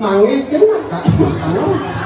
Mangis kena tak makan.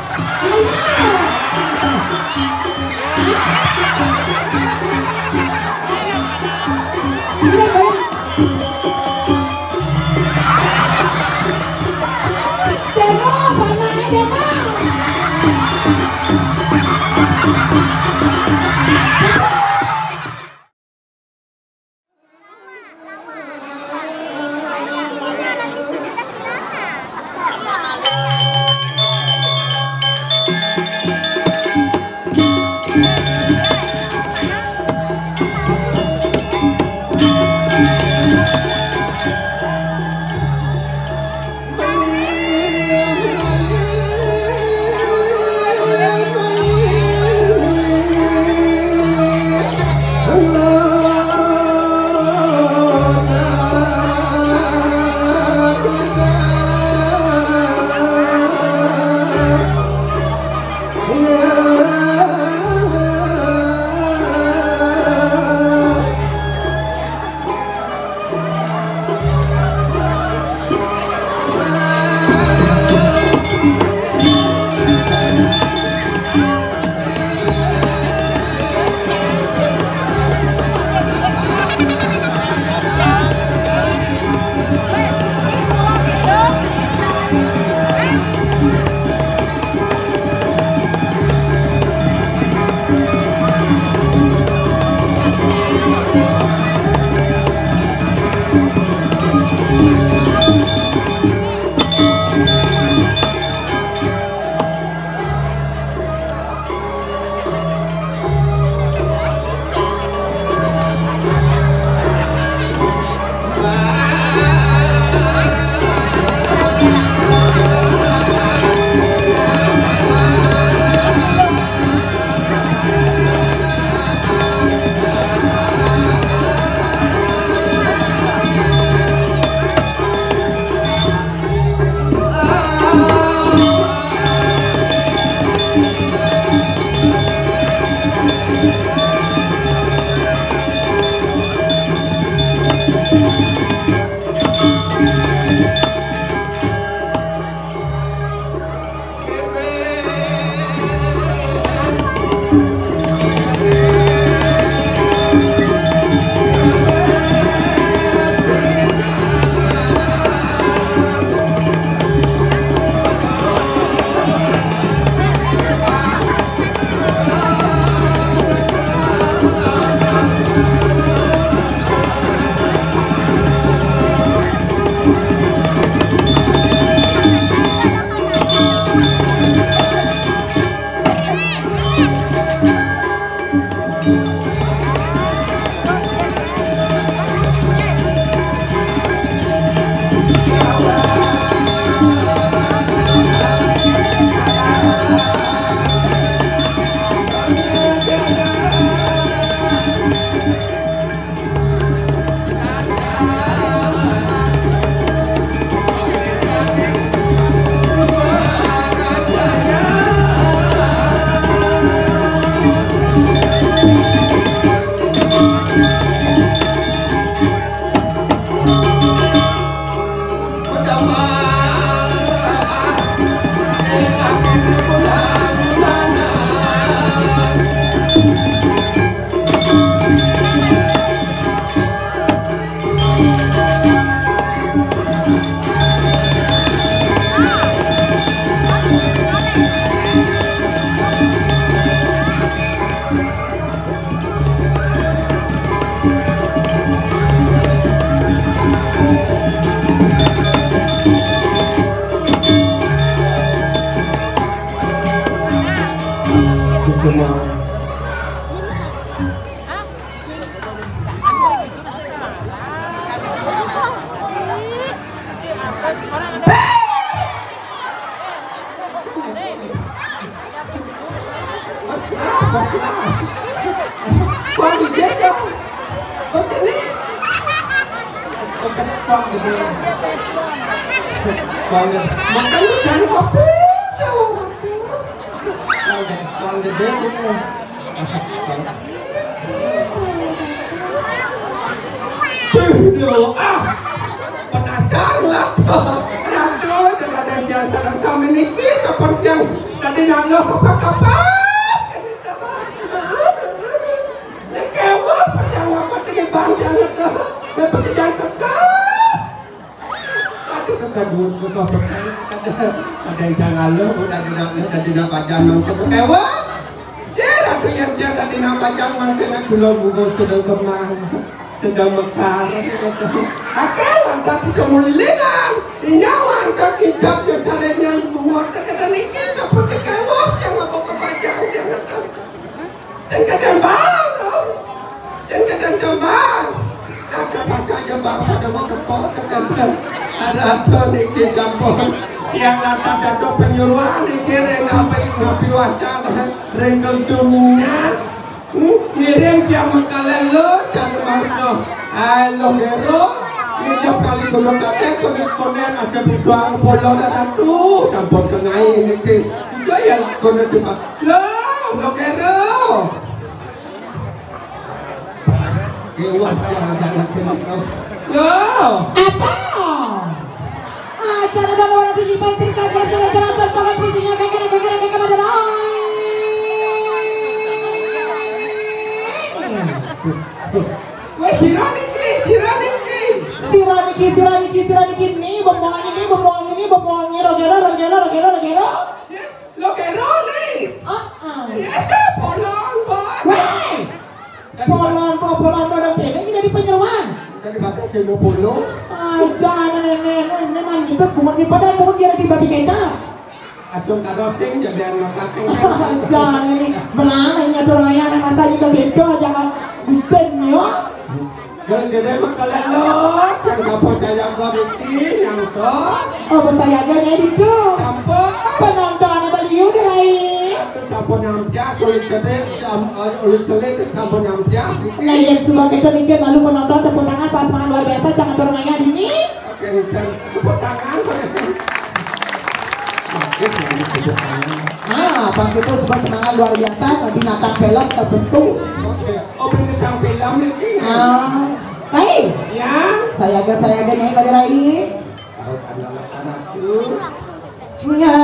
kerjaan sarang sama niki seperti yang tadi nalo kapan-kapan. Kewa percaya pada bang jangan dapat kerjaan kekal. Aduh kekabut ada yang jangan lo udah tidak baca nongkrong kewa. Dia tuh yang tadi nak baca mungkin belum buku sedang kemana sedang mekar. Akal lantas kemuliaan inyawan kaki cap biasanya buat kata niki seperti kewa yang apa kebaca jangan jangan bang. Jangan kembang, ada baca kembang pada waktu kepotong ada atau niki sampun yang ada penyuruhan niki ngapi wacana rengkel dunia ngirim jam kalian lo jangan mau halo hero ini jam kali kalau kakek konek masih berjuang polo dan tuh sampun kenai niki itu ya konek coba lo hero. Kewa jangan kena kau. Yo. Apa? Acara dan orang biji pastri kantor jalan-jalan terpakai visinya kakek pada Weh Siraniki nih bombongan ini rogero nih. Polon pada kene ini dari penyeruan. Dari bapak saya mau polo. Jangan nenek mandi bukan di badan bukan jadi babi kecap. Acung kadosing jadi anak kakek. Jangan ini belana ini ada layanan masa juga gitu jangan gustennya. Gede makalah lo, jangan percaya gua bikin yang tos. Oh percaya aja jadi tuh. Campur. Penonton beliau dari. Campur nampia, sulit sedih campur nampia. Nah yang sebagai demikian lalu penonton tepuk tangan pas makan luar biasa jangan dorongannya ini. Oke, tepuk tangan. Bang itu sebuah semangat luar biasa tadi binatang film terbesu. Oh binatang film ini. Baik. Ya. Saya agak nyanyi pada lain. Anak-anakku. Ngawi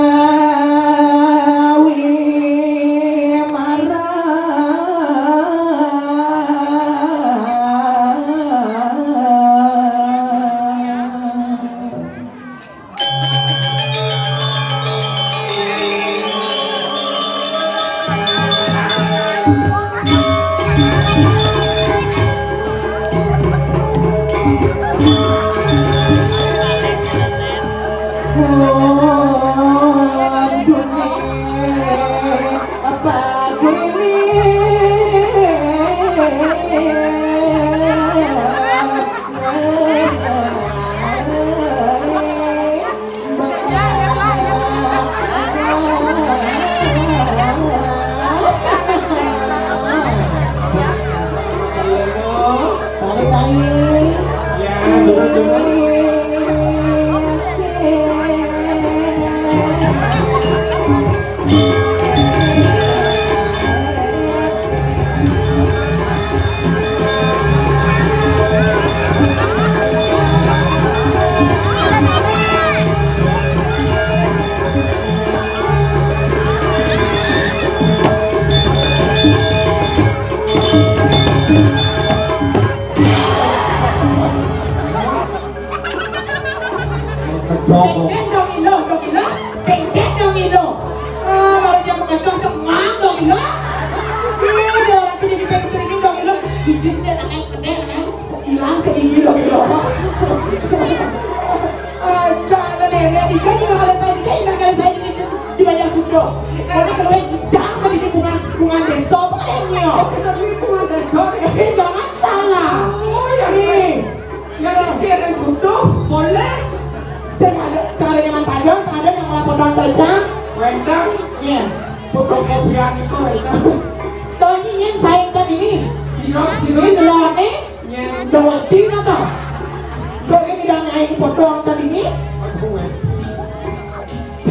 marah.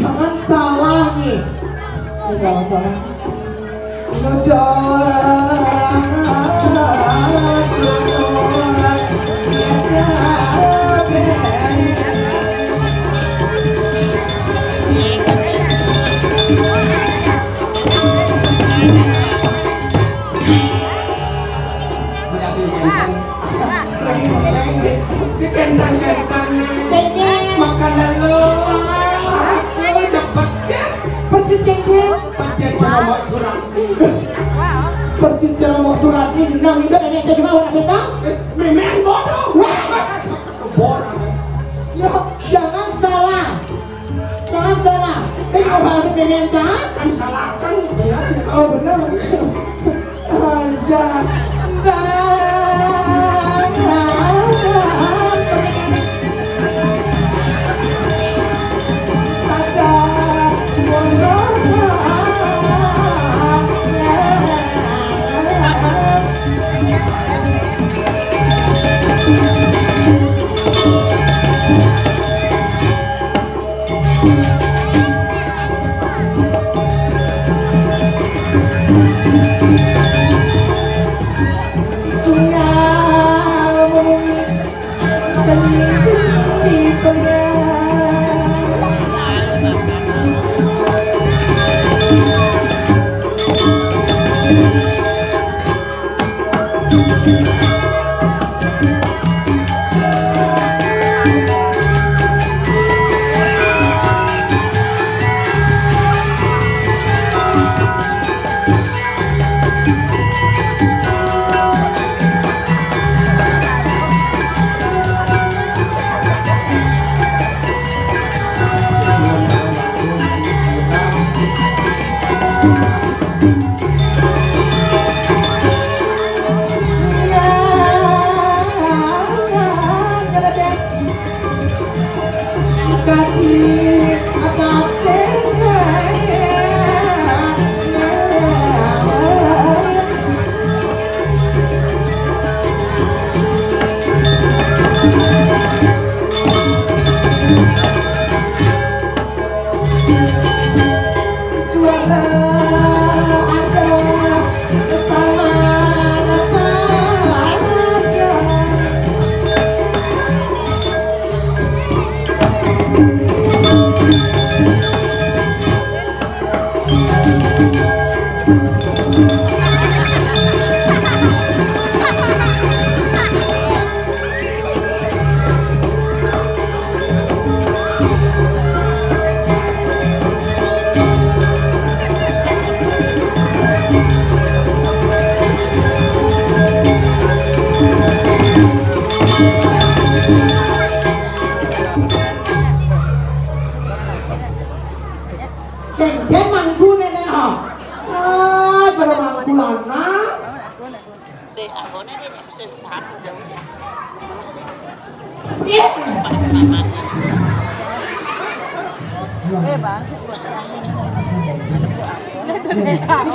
Jangan salah nih. Jangan salah. Kentang-kentang makanan lo cepet ya percis cengkeh pancen mau surat percis mau surat ini jenang ini memang saya cuma orang beda memang bodoh bodoh ya jangan salah ini apa yang pengen kan salah kan benar oh benar aja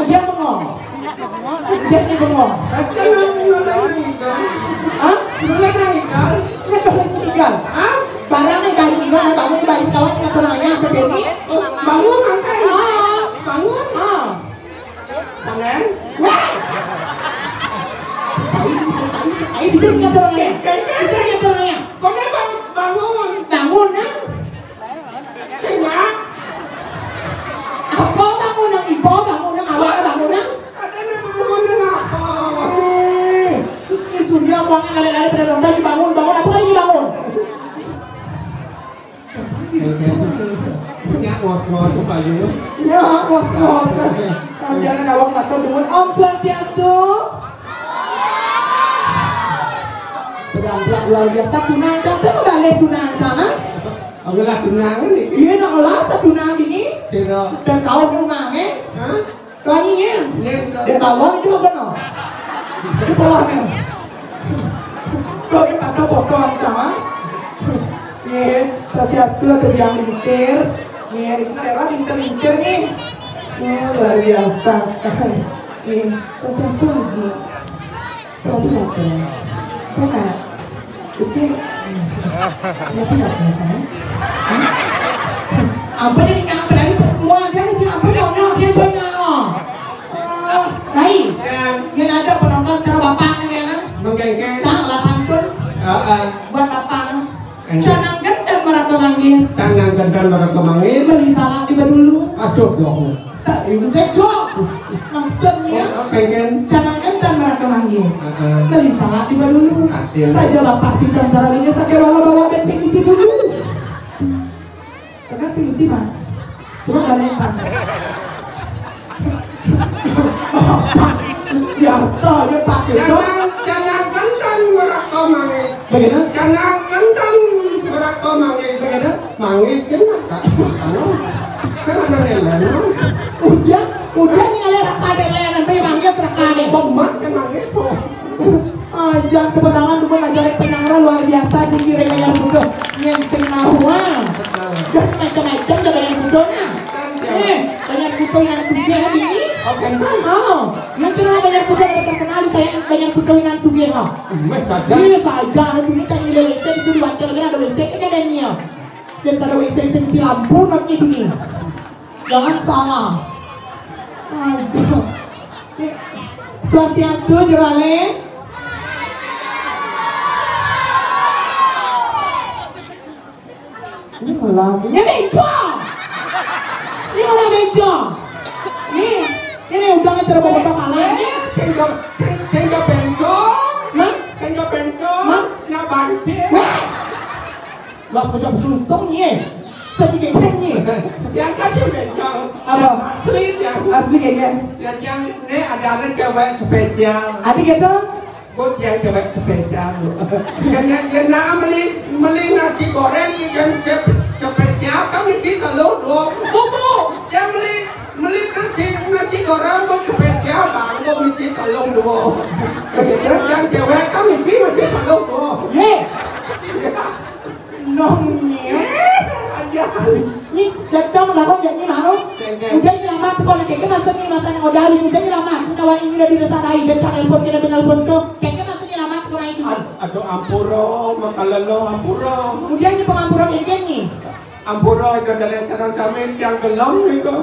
Dia bengong. Dia bengong. Hah? Boleh nangikal? Dia boleh tinggal. Hah? Barang nih bayi tinggal, bangun bayi kawan ingat orangnya berdiri. Bangun angkai. Ah, Bangun. ah. Tangan. Wah. Saya bisa ingat orangnya. Bisa ingat orangnya. Kau dah bangun. Bangun ya. Kenyak. Apa bangun yang ibu bangun yang awak bangun yang? Ada nak bangun dengan apa? Itu dia buangnya lari-lari pada ronda dibangun apa kali dibangun? Kenyak ngos-ngos tu baju. Ya ngos-ngos. Jangan awak nggak tahu dengan Om Swastiastu. Beramblak luar biasa tunang kan saya balik tunang sana. Aku lah tunangan ni. Iya nak olah satu tunang ini. Siro. Dan kau tunang Hah? Tuannya Nyen. dia bawang itu apa no? Itu polanya. Kau dia pada bokong sama. Nih, Swastiastu ada yang lingsir. Nih, di sini adalah lingsir nih. Nih, luar biasa sekali. Nih, Swastiastu aja. Kau lihat ya. Kakak, itu kenapa nggak biasa? Apa yang dikasih dari perempuan dia sih apa yang dia suka? Baik, yang ada penonton cara bapaknya kan? Menggengeng. Sang 8 pun buat bapak. Jangan gendeng malah meraka manggis. Canang gendang meraka manggis. Beli salak di dulu. Aduh dong. Sayung teko. Maksudnya. Kengen. Canang gendang meraka manggis. Beli salak di dulu. Saja bapak Sintan Saralinya saja bala-bala bensin isi dulu. Sekarang sih mesti mah. Cuma gak lempar. Biasa ya pakai. Canang gendang meraka manggis. Bagaimana? Canang gendang meraka manggis. Bagaimana? Manggis kenapa tak? Kan ada lelen. Udah nih kalian rakade lelen, tapi manggis rakade. Tomat kan manggis po. Ajar kemenangan dulu ngajarin penyangra luar biasa di kiri bayar budo nyenceng nahua. Dan macam-macam gak bayar budonya. Bayar budo yang sugi hari ini. Oke. Yang kenapa bayar budo ada terkenal saya bayar budo yang sugi ha. Mes saja. Iya saja, ini kan nilai WC itu di wantel kan ada WC kan ada nih. Dan ada WC si lampu nanti dunia. Jangan salah. Aduh. Swastiastu Jerale. Ini lagunya bejo. Ini orang bejo. Ini udangnya terbawa kepala. Sehingga bengkok. Sehingga bengkok. Nak banci. Lo macam beruntung ni. Sedikit ni. Yang kasih bengkok. Apa? Asli yang. Asli kayaknya. Yang ni ada cewek spesial. Adik kita. Buat yang cewek spesial. Yang nak beli nasi goreng yang spesial kami sih telur dua. Bu, yang beli nasi goreng buat spesial bang, buat mesti telur dua. Yang cewek kami sih masih telur dua. Ye. Nongnya. Ni jam lah kau jadi mana? Udah ni lama tu kalau kek masa ni masa yang udah ni udah ni lama. Senawan ini dah dirasa rai bentar nelpon kita benalpon tu. Kek masa ni lama tu main dulu. Aduh ampuro, makalalo ampuro. Udah ni pengampura kek ni. Ampuro itu dari sarang kami yang gelam ni ko.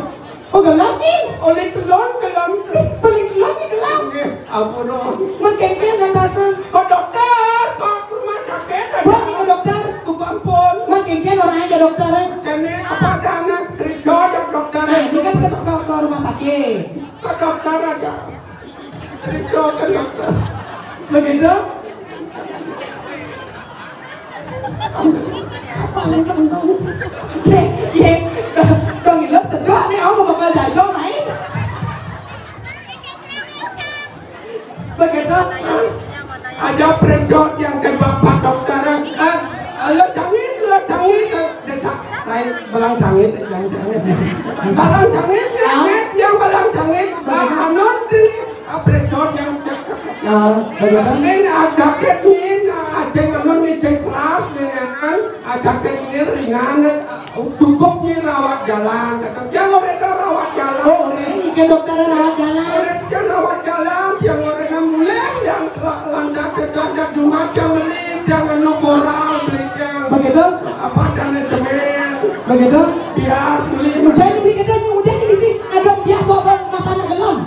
Oh gelap ni? Oleh telur gelam. Paling gelap ni gelap. Ampuro. Mengkek dan datang. Ko dokter, ko rumah sakit. Buat ni ke dokter. Kumpul. Mengkek orang aja dokter. Ini apa dana kerja yang dokter? Nah ini kan ke rumah sakit. Ke dokter aja. Kerja ke dokter. Begitu? Ye, dong ini sedih nih, aku bakal jago main. Begitu? Ada kerja yang ke bapak dokter. Lo cangit, desa lain belang cangit, yang cangit, belang cangit, yang belang cangit, anon ini kerja yang Bagaimana? ini jaket ni, aceng anon ni keras ni kan, jaket ni ringan, cukup ni rawat jalan, yang orang rawat jalan. Oh, ini ke dokter rawat jalan. Orang rawat jalan, yang orang mulai yang landak cuma jangan nukoral beli. Begitu? Apa dana semen? Begitu? Bias beli. Udah ni beli kedai ni, udah ni di ada biar bawa masalah gelap.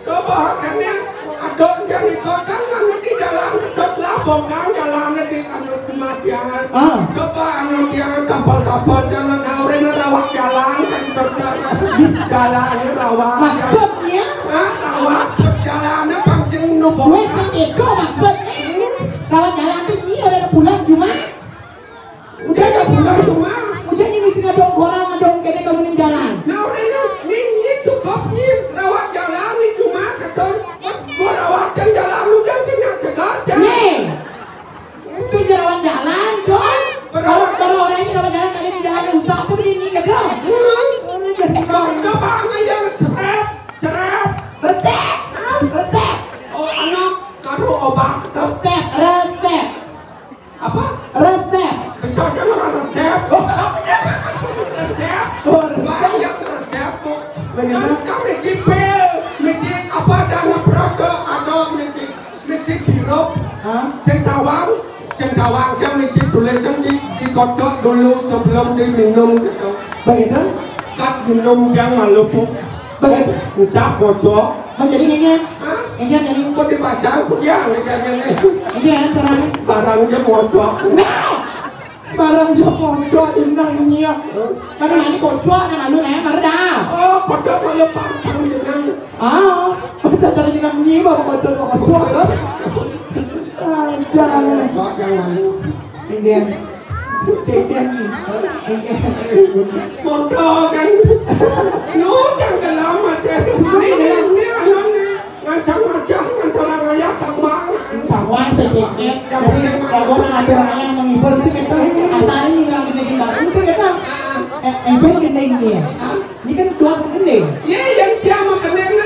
Coba karena ada yang di kota kan di jalan dekat labong kan jalan di anu kematian. Coba anu yang kapal jalan orang rawat jalan kan dokter jalan rawat. Maksudnya? Rawat jalannya pancing nubo. Gue itu maksudnya. Rawat jalan ni ada bulan cuma. Udah ya pulang cuma. Udah ni mesti ngadong orang ngadong kene kamu ning jalan. Nah orangnya ni cukup ni rawat jalan ni cuma setor. Gua rawatkan jalan lu kan senyak segar jalan. Nih. Mesti rawat jalan dong. Baru orang ini rawat jalan tadi di jalan usaha aku begini ke dong. Coba yang serap. Resep. Oh anak karo obat. Resep. Apa? Resep. Bisa sama resep. Resep. Banyak resep bu. Bagaimana? Kami cipil, misi apa dana produk atau misi sirup. Cengkawang kan misi tulisan dikocok dulu sebelum diminum gitu. Bagaimana? Kat minum yang malupuk. Bagaimana? Encak kocok. Jadi nyanyian? Nyanyian jadi? Kok dipasang kudiang nih kayaknya nih. Nyanyian caranya? Barangnya ngocok. Barang dia kocok inangnya. Mana mana kocok nama lu nih Marda. Oh, kocok malah pang jenang. Ah, masa cara jenang ni bawa kocok kan? Jangan. Jangan. Ingin. Ingin. Bodoh kan. Lu jangan lama cek. Ini anon ni. Ngan macam ngan orang ayah tambang. Kawan sedikit. Jadi kalau nak ada orang yang menghibur sedikit, asalnya ni bilang gini baru sedikit lah. Engkau gini ni. Ni kan dua gini. Ya, yang dia makan yang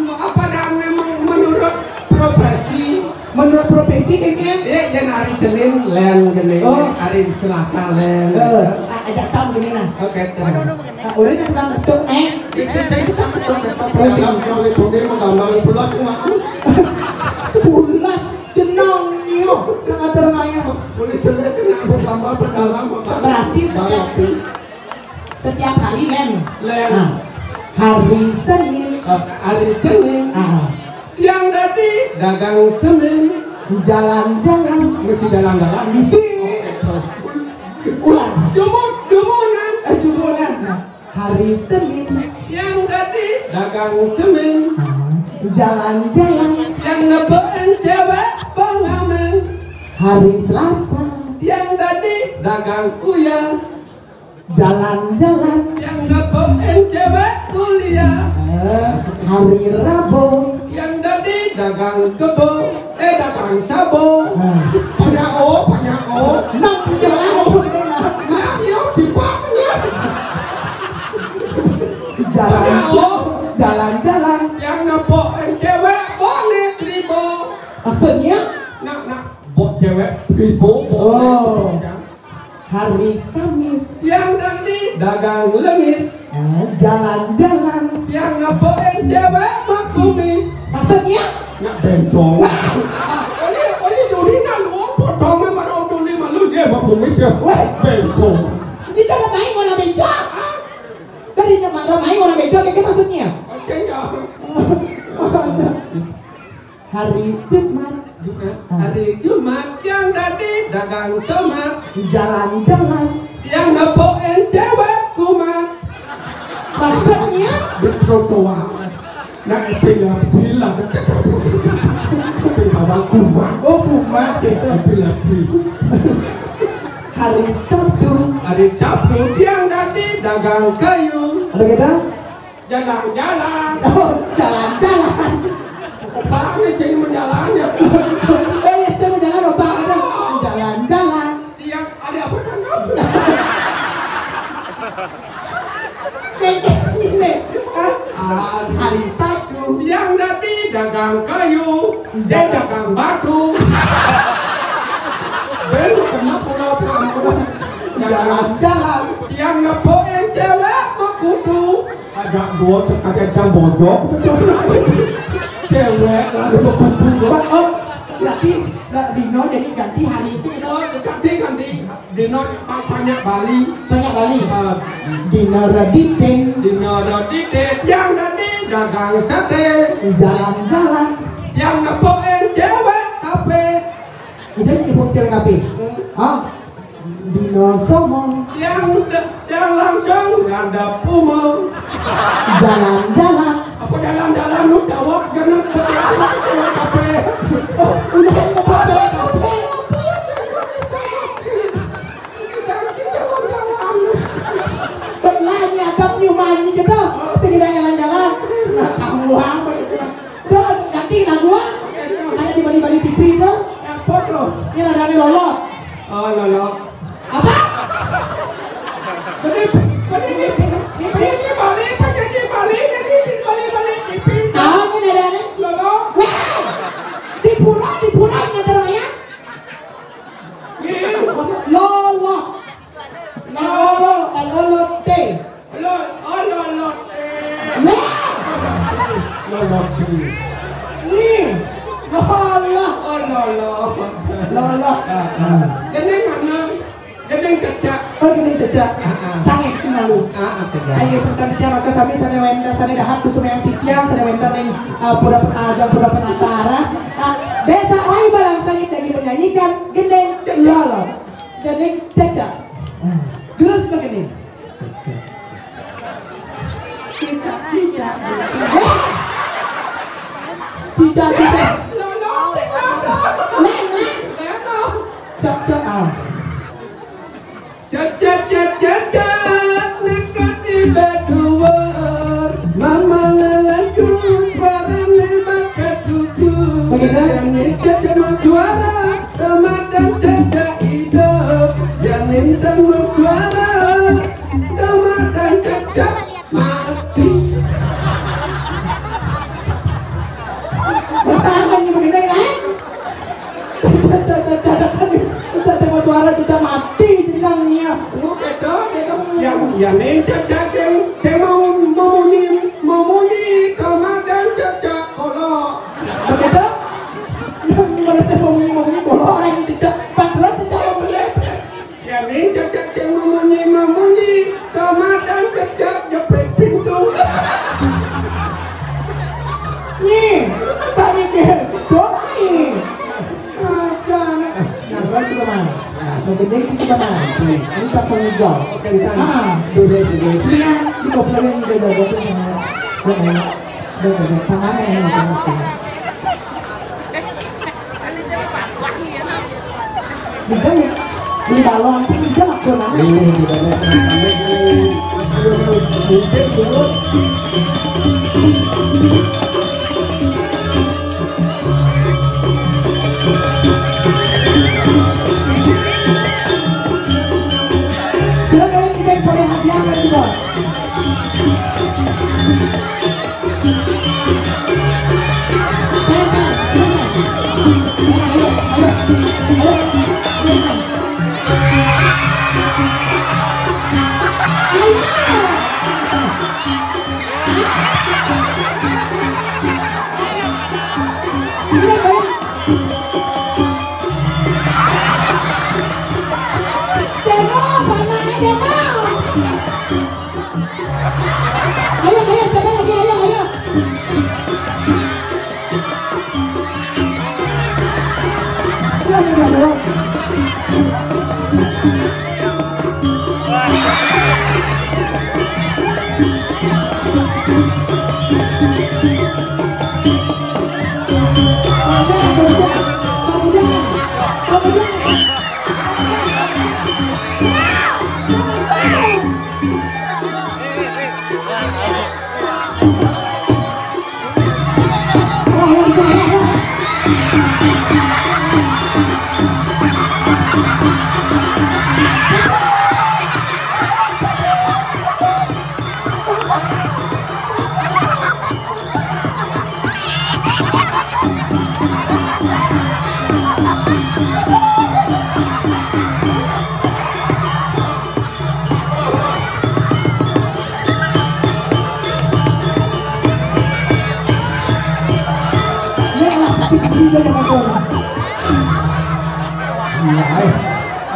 apa dah memang menurut profesi. Menurut profesi kayaknya. Ya, yang hari Senin len gini. Hari Selasa len. Ajak tahu gini lah. Oke. Udah kan tukang betul Saya kita betul dalam soal itu dia menggambar bulat cuma. Bulat jenangnya. Yang ada orangnya. Boleh saya kena menggambar berdalam. Berarti setiap hari len. Hari Senin. Hari Senin. Yang tadi dagang Senin. Jalan-jalan. Masih jalan-jalan. Ulang. Jumunan. Jumunan. Hari Senin. Yang tadi dagang Senin. Jalan-jalan. Yang nebain cewek pengamen. Hari Selasa. Yang tadi dagang kuya. Jalan-jalan. Yang nebain cewek kuliah. Hari Rabu. Yang tadi dagang kebo. Dagang sabo. Panyao. Nang jalan aku kena. Nah, yuk cipatnya. Jalan-jalan. Yang nebain cewek bonek ribo. Maksudnya? Nak bok cewek ribo. Oh. Hari Kamis. Yang tadi dagang lemis. Jalan-jalan. Yang nebain cewek makumis. Maksudnya? Nak bencong. Oli duri nak lu potong me baru duri malu dia makumis ya. Bencong. Kita dah main orang beca. Dari zaman dah main orang beca, kayak maksudnya? Macamnya. Hari Jumat. Hari Jumat yang tadi dagang tomat. Jalan-jalan. Yang nepoin cewek kumat. Maksudnya? Bertrotoar. Nak pilih silang. Pilih kumat. Oh kumat itu. Pilih Hari Sabtu. Hari Sabtu yang tadi dagang kayu. Ada kita? Jalan-jalan. Oh jalan-jalan. Pak ni cini menjalannya. Itu jalan apa ada? Jalan-jalan. Yang ada apa sangkap? Kayak gini. Hari Sabtu. Yang tadi dagang kayu, dia dagang batu. Jalan-jalan. Yang nepoin cewek mekudu. Ada dua sekalian jam bojok. Cewek lalu mekudu. Oh, berarti Dino jadi ganti hari sih. Oh, ganti. Dino banyak Bali. Banyak Bali. Dino Raditeng. Dino Raditeng. Yang tadi dagang sate. Jalan-jalan. Yang nepoin cewek kafe. Udah nyebut cewek kafe. Dino Somong. Yang langsung ada Puma. Jalan-jalan. Apa jalan-jalan lu jawab jangan cewek kafe. Udah nyebut cewek kafe. Berlari atap nyumani gitu. Segera jalan-jalan. Nah, kamu hamil. Udah ganti lagu. Ada di Bali TV itu. Foto. Ini ada di Lolo. Oh, lolo. Apa? Ini Bali, TV. Tahu kan ada nih? Lolo. Wah, di pura ingat namanya? Lolo. Lolo T. Lolo. Wah, Lolo. nih, Lolo. Oh, lolo. Lolo. Jadi mana? Jadi kerja. Oh, gini jejak. Canggih sih malu. Kerja. Ayo serta dia maka sami sana wenda sana dahat tu semua yang pikir sana wenda neng pura penatara. Desa Rai Balang Sangit lagi menyanyikan gendeng Lolo. jadi caca. Terus begini. Cicak. Dekat di Beduar, mama lelaku barang lima ketubuh. Yang nikah cuma suara, Ramadan jaga hidup. Yang nintang suara, Ramadan jaga mati. Bertahan begini kan? Kita semua suara kita mati jenangnya. Yang cacak yang mau munyi Ramadan cacak kolok. Begitu? Mereka mau munyi kolok orang itu cacak. Padahal cacak mau munyi. Yang cacak yang mau munyi Ramadan cacak jepit pintu. Nih, kami ke doa ini. Jangan. Nah, juga mah. Begini kita mah. Ini tak perlu jauh. Dua. Iya, di koplo yang udah itu sama. Udah tangan yang masih. Beli balon sih dia laku nanti. Silakan kita boleh hadiahkan juga.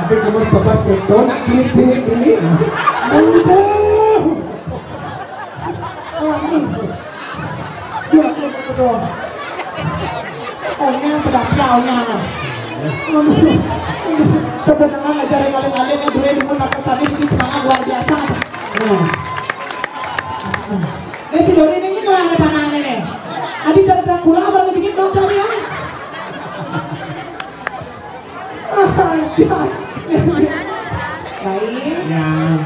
Tapi kamu coba keto nak ini. Ohnya pedapnya. Sebenarnya ngajarin kalian yang dua dulu nakal tadi ini semangat luar biasa. Si Doni ini ngelang nih panangannya nih. Adi sedang pulang baru dikit dong kalian. Baik,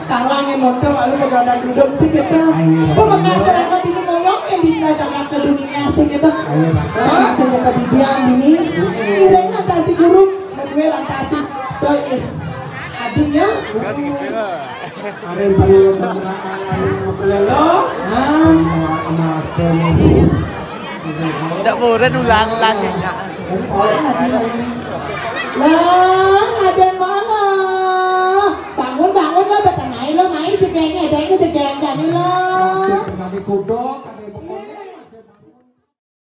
kalangnya mondong lalu begadang duduk sih kita. Pemakai serangga di moyong yang ditanya ke dunia sih kita. Langsung kita dibiang ini. Ireng nantasi guru, berdua nantasi doi. Adinya. Ada yang paling kelelo. Tidak boleh ulang lasnya. Lah, ada mana? Bangun lo, betang lo, main jegeng, ada yang jegeng, jadi lo.